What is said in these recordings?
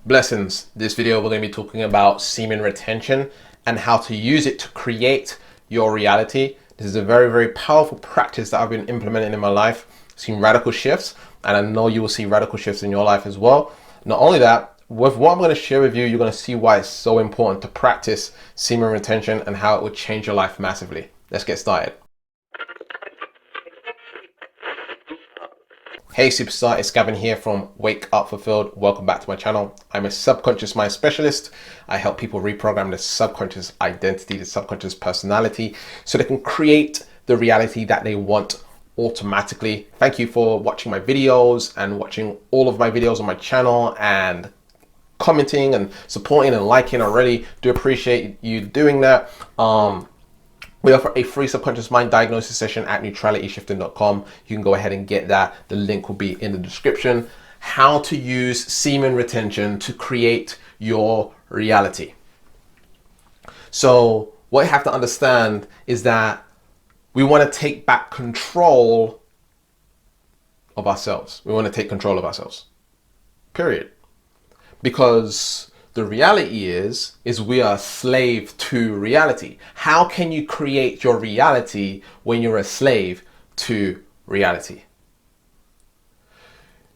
Blessings. This video we're going to be talking about semen retention and how to use it to create your reality. This is a very, very powerful practice that I've been implementing in my life. I've seen radical shifts, and I know you will see radical shifts in your life as well. Not only that, with what I'm going to share with you, you're going to see why it's so important to practice semen retention and how it will change your life massively. Let's get started. Hey superstar, it's Gavin here from Wake Up Fulfilled. Welcome back to my channel. I'm a subconscious mind specialist. I help people reprogram the subconscious identity, the subconscious personality, so they can create the reality that they want automatically. Thank you for watching my videos and watching all of my videos on my channel and commenting and supporting and liking. I really do appreciate you doing that. We offer a free subconscious mind diagnosis session at neutralityshifting.com. You can go ahead and get that. The link will be in the description. How to use semen retention to create your reality. So what you have to understand is that we want to take back control of ourselves. We want to take control of ourselves. Period. Because the reality is we are a slave to reality. How can you create your reality when you're a slave to reality?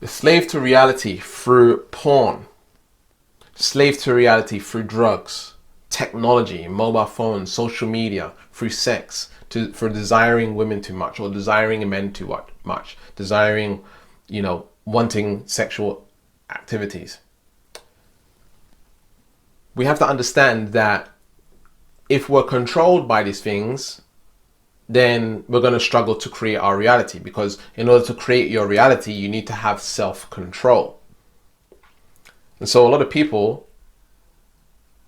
You're a slave to reality through porn, slave to reality through drugs, technology, mobile phones, social media, through sex, for desiring women too much or desiring men too much, desiring, wanting sexual activities. We have to understand that if we're controlled by these things, then we're going to struggle to create our reality, because in order to create your reality, you need to have self-control. And so a lot of people,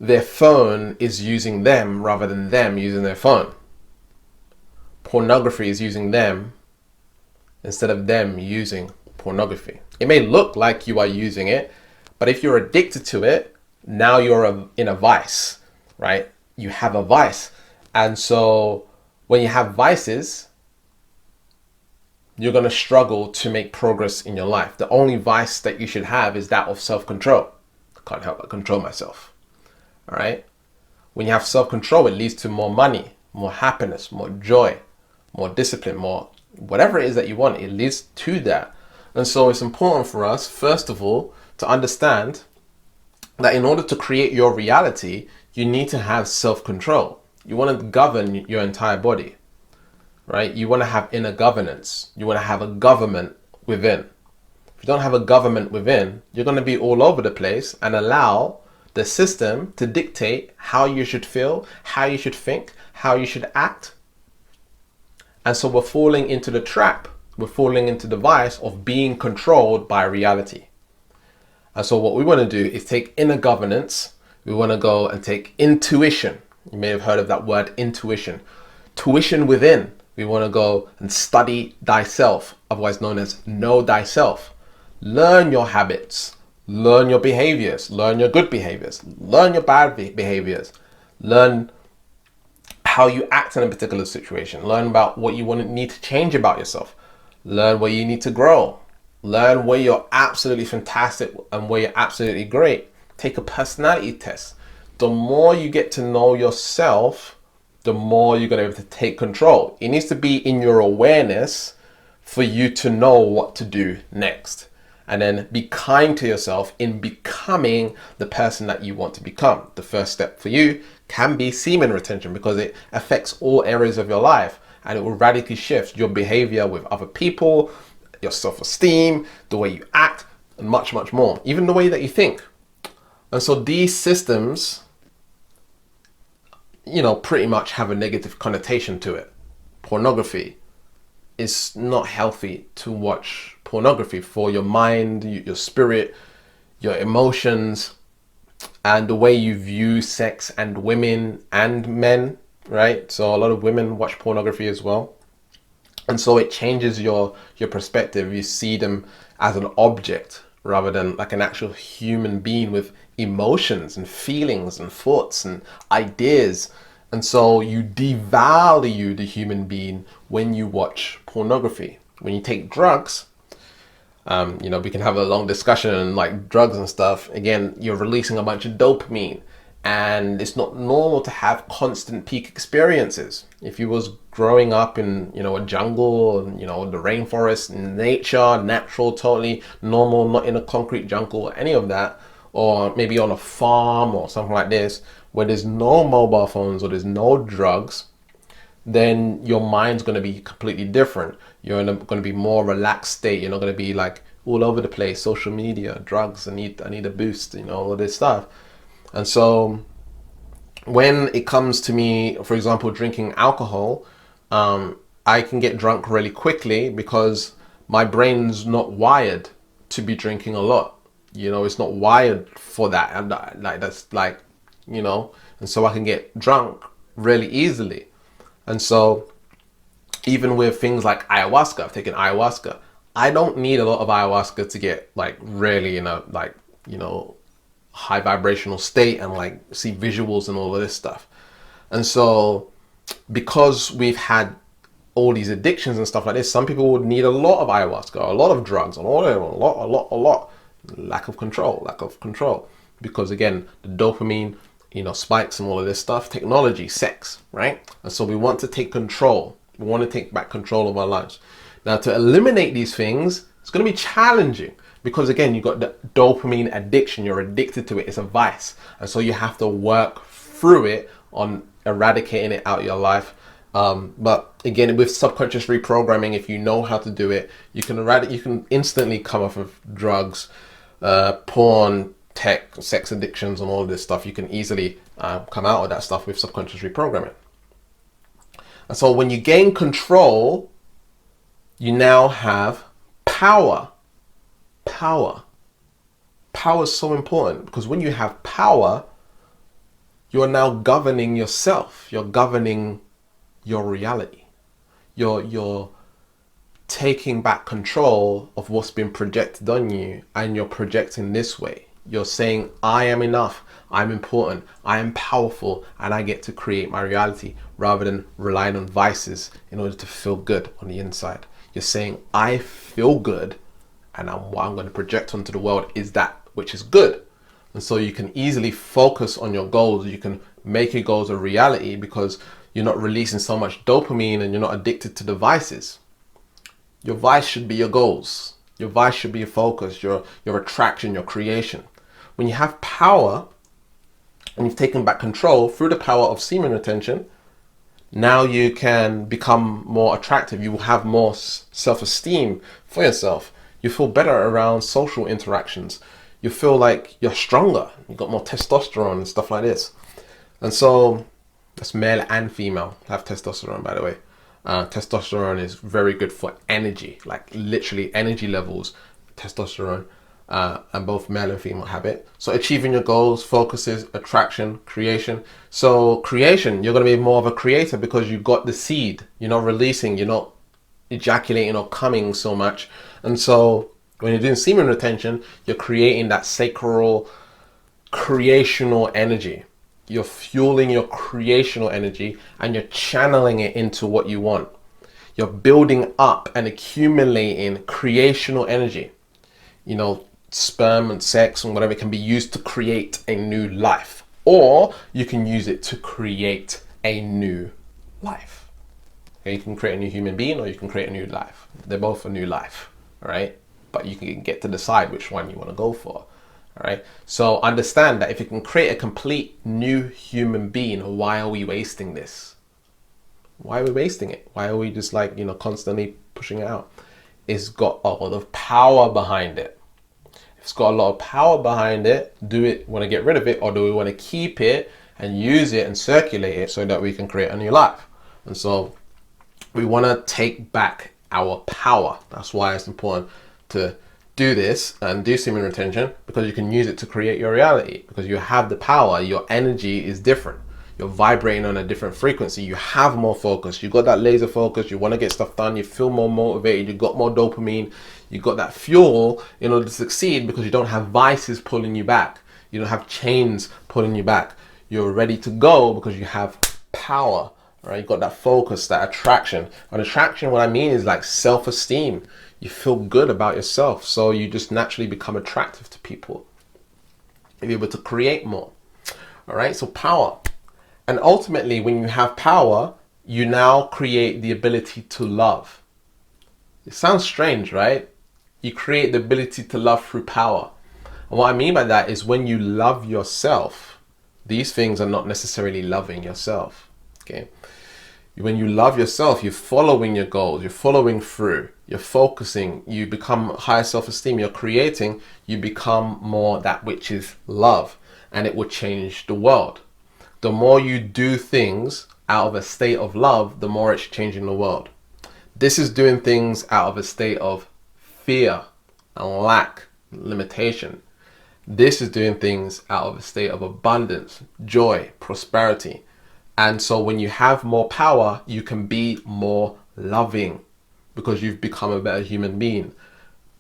their phone is using them rather than them using their phone. Pornography is using them instead of them using pornography. It may look like you are using it, but if you're addicted to it, now you're in a vice, right? You have a vice. And so when you have vices, you're going to struggle to make progress in your life. The only vice that you should have is that of self-control. I can't help but control myself. All right? When you have self-control, it leads to more money, more happiness, more joy, more discipline, more whatever it is that you want. It leads to that. And so it's important for us, first of all, to understand that in order to create your reality, you need to have self-control. You want to govern your entire body, right? You want to have inner governance. You want to have a government within. If you don't have a government within, you're going to be all over the place and allow the system to dictate how you should feel, how you should think, how you should act. And so we're falling into the trap. We're falling into the vice of being controlled by reality. And so what we want to do is take inner governance. We want to go and take intuition. You may have heard of that word, intuition. Tuition within. We want to go and study thyself, otherwise known as know thyself. Learn your habits. Learn your behaviors. Learn your good behaviors. Learn your bad behaviors. Learn how you act in a particular situation. Learn about what you need to change about yourself. Learn where you need to grow. Learn where you're absolutely fantastic and where you're absolutely great. Take a personality test. The more you get to know yourself, the more you're going to be able to take control. It needs to be in your awareness for you to know what to do next. And then be kind to yourself in becoming the person that you want to become. The first step for you can be semen retention, because it affects all areas of your life and it will radically shift your behavior with other people, your self-esteem, the way you act, and much, much more. Even the way that you think. And so these systems, pretty much have a negative connotation to it. Pornography. It's not healthy to watch pornography for your mind, your spirit, your emotions, and the way you view sex and women and men, right? So a lot of women watch pornography as well. And so it changes your perspective. You see them as an object rather than like an actual human being with emotions and feelings and thoughts and ideas. And so you devalue the human being when you watch pornography. When you take drugs, You know, we can have a long discussion on like drugs and stuff. Again, you're releasing a bunch of dopamine, and it's not normal to have constant peak experiences. If you was growing up in, you know, a jungle, you know, the rainforest, nature, natural, totally normal, not in a concrete jungle or any of that, or maybe on a farm or something like this, where there's no mobile phones or there's no drugs, then your mind's going to be completely different. You're in going to be more relaxed state. You're not going to be like all over the place, social media, drugs, I need a boost, you know, all of this stuff. And so when it comes to me, for example, drinking alcohol, I can get drunk really quickly because my brain's not wired to be drinking a lot. You know, it's not wired for that. And like, that's like, you know, and so I can get drunk really easily. And so even with things like ayahuasca, I've taken ayahuasca. I don't need a lot of ayahuasca to get like really in a, like, you know, high vibrational state and like see visuals and all of this stuff. And so because we've had all these addictions and stuff like this, some people would need a lot of ayahuasca, a lot of drugs, a lot. Lack of control. Because again, the dopamine, you know, spikes and all of this stuff, technology, sex, right? And so we want to take control. We want to take back control of our lives. Now, to eliminate these things, it's going to be challenging because again, you've got the dopamine addiction. You're addicted to it. It's a vice. And so you have to work through it on eradicating it out of your life. But again, with subconscious reprogramming, if you know how to do it, you can instantly come off of drugs, porn, tech, sex addictions, and all of this stuff. You can easily come out of that stuff with subconscious reprogramming. And so when you gain control, you now have power. Power is so important because when you have power, you are now governing yourself. You're governing your reality. You're taking back control of what's been projected on you, and you're projecting this way. You're saying, I am enough, I'm important, I am powerful, and I get to create my reality, rather than relying on vices in order to feel good on the inside. You're saying, I feel good, and what I'm going to project onto the world is that which is good. And so you can easily focus on your goals. You can make your goals a reality because you're not releasing so much dopamine and you're not addicted to the vices. Your vice should be your goals. Your vice should be your focus, your attraction, your creation. When you have power and you've taken back control through the power of semen retention, now you can become more attractive. You will have more self-esteem for yourself. You feel better around social interactions. You feel like you're stronger. You've got more testosterone and stuff like this. And so that's male and female have testosterone, by the way. Testosterone is very good for energy, like literally energy levels, testosterone, and both male and female have it. So achieving your goals, focuses, attraction, creation. So creation, you're going to be more of a creator because you got the seed. You're not releasing, you're not ejaculating or coming so much. And so when you're doing semen retention, you're creating that sacral creational energy. You're fueling your creational energy and you're channeling it into what you want. You're building up and accumulating creational energy. You know, sperm and sex and whatever can be used to create a new life, or you can use it to create a new life. Okay, you can create a new human being or you can create a new life. They're both a new life, all right? But you can get to decide which one you want to go for. All right. So understand that if you can create a complete new human being, why are we wasting this? Why are we wasting it? Why are we just like, you know, constantly pushing it out? It's got a lot of power behind it. If it's got a lot of power behind it, do we want to get rid of it, or do we want to keep it and use it and circulate it so that we can create a new life? And so we want to take back our power. That's why it's important to do this and do semen retention, because you can use it to create your reality, because you have the power. Your energy is different. You're vibrating on a different frequency. You have more focus. You got that laser focus. You want to get stuff done. You feel more motivated. You got more dopamine. You got that fuel in order to succeed, because you don't have vices pulling you back. You don't have chains pulling you back. You're ready to go because you have power. Right? You got that focus, that attraction. And attraction, what I mean is like self-esteem. You feel good about yourself, so you just naturally become attractive to people. You're able to create more. All right, so power. And ultimately, when you have power, you now create the ability to love. It sounds strange, right? You create the ability to love through power. And what I mean by that is when you love yourself, these things are not necessarily loving yourself. Okay. When you love yourself, you're following your goals, you're following through, you're focusing, you become higher self-esteem, you're creating, you become more that which is love, and it will change the world. The more you do things out of a state of love, the more it's changing the world. This is doing things out of a state of fear and lack, limitation. This is doing things out of a state of abundance, joy, prosperity. And so when you have more power, you can be more loving because you've become a better human being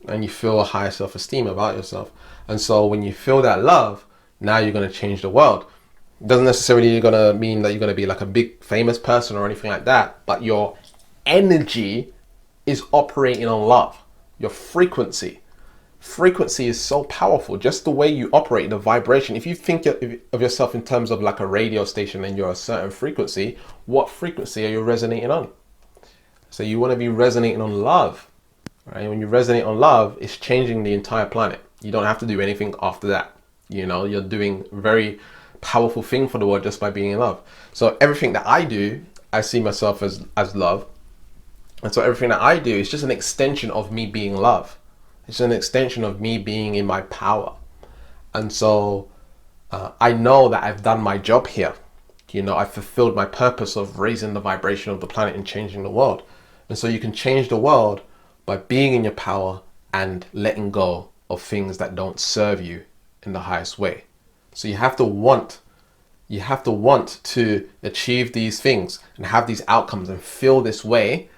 and you feel a higher self-esteem about yourself. And so when you feel that love, now you're going to change the world. It doesn't necessarily going to mean that you're going to be like a big famous person or anything like that, but your energy is operating on love. Your frequency is so powerful. Just the way you operate, the vibration. If you think of yourself in terms of like a radio station and you're a certain frequency, what frequency are you resonating on? So you want to be resonating on love, right? When you resonate on love, it's changing the entire planet. You don't have to do anything after that. You know, you're doing a very powerful thing for the world just by being in love. So everything that I do, I see myself as love. And so everything that I do is just an extension of me being love. It's an extension of me being in my power. And so I know that I've done my job here. You know, I've fulfilled my purpose of raising the vibration of the planet and changing the world. And so you can change the world by being in your power and letting go of things that don't serve you in the highest way. So you have to want to achieve these things and have these outcomes and feel this way.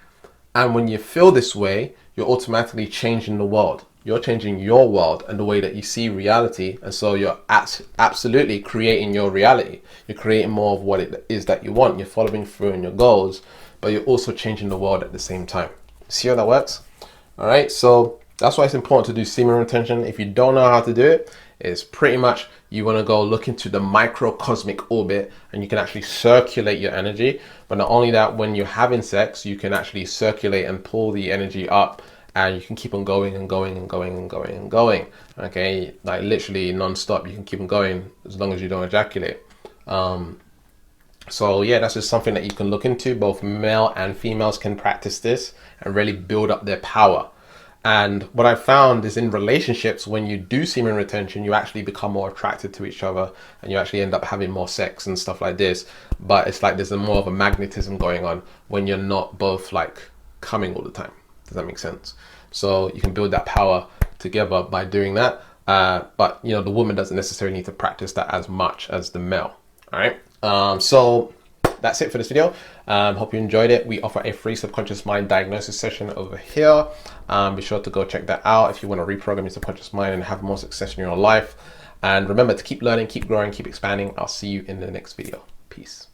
And when you feel this way, you're automatically changing the world. You're changing your world and the way that you see reality. And so you're absolutely creating your reality. You're creating more of what it is that you want. You're following through on your goals, but you're also changing the world at the same time. See how that works? All right. So that's why it's important to do semen retention. If you don't know how to do it, it's pretty much you want to go look into the microcosmic orbit and you can actually circulate your energy. But not only that, when you're having sex, you can actually circulate and pull the energy up and you can keep on going and going and going and going and going. Okay, like literally non-stop. You can keep on going as long as you don't ejaculate. So yeah, that's just something that you can look into. Both male and females can practice this and really build up their power. And what I found is in relationships, when you do semen retention, you actually become more attracted to each other and you actually end up having more sex and stuff like this. But it's like there's more of a magnetism going on when you're not both like coming all the time. Does that make sense? So you can build that power together by doing that. But you know, the woman doesn't necessarily need to practice that as much as the male. All right. So that's it for this video. Hope you enjoyed it. We offer a free subconscious mind diagnosis session over here. Be sure to go check that out if you want to reprogram your subconscious mind and have more success in your life. And remember to keep learning, keep growing, keep expanding. I'll see you in the next video. Peace.